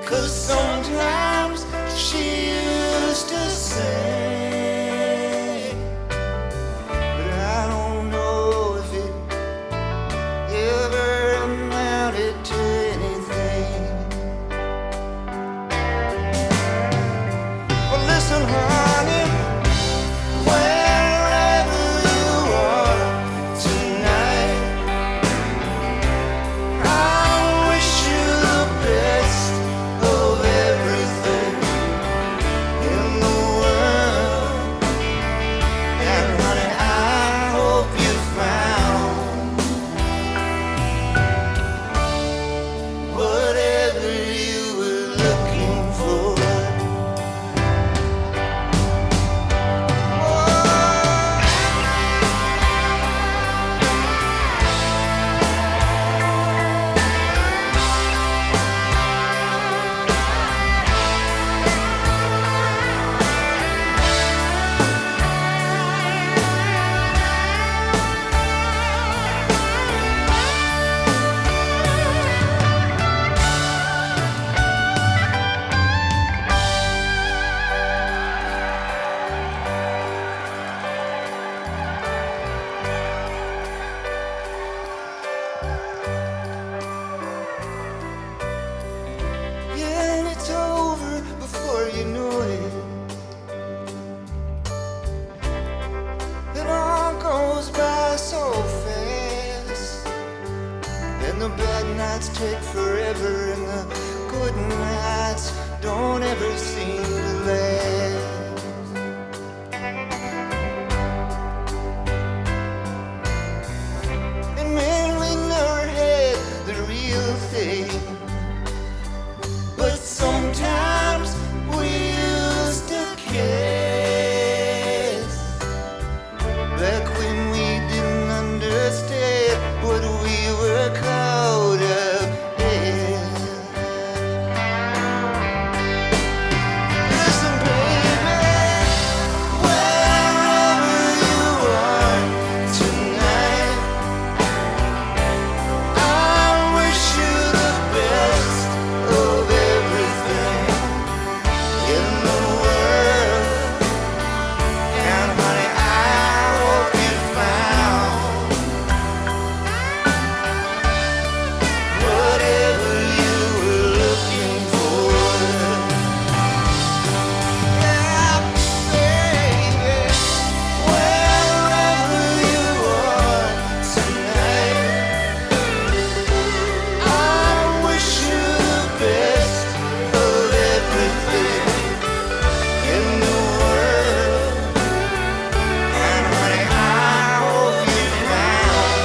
'Cause sometimes she used to sing, but I don't know if it ever amounted to anything. Well, listen, honey, wherever you are tonight, I wish the bad nights take forever and the good nights don't ever seem to last. And man, we never had the real thing, but sometimes we used to kiss. Back when we didn't understand what we were caught up in. Listen, baby, wherever you are tonight, I wish you the best of everything in the world. And honey, I hope you found whatever you were looking for. Yeah, baby, wherever you are tonight, I wish you the best of everything in the world. And honey, I hope you found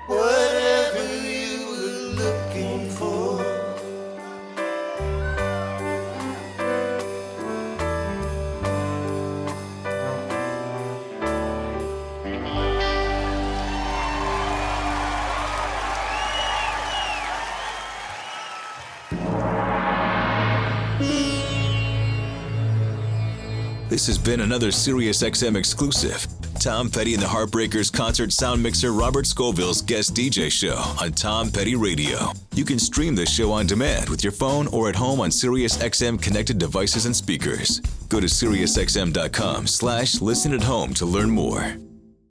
whatever you were looking for.
This has been another SiriusXM exclusive. Tom Petty and the Heartbreakers concert sound mixer Robert Scovill's guest DJ show on Tom Petty Radio. You can stream this show on demand with your phone or at home on SiriusXM connected devices and speakers. Go to SiriusXM.com/listen at home to learn more.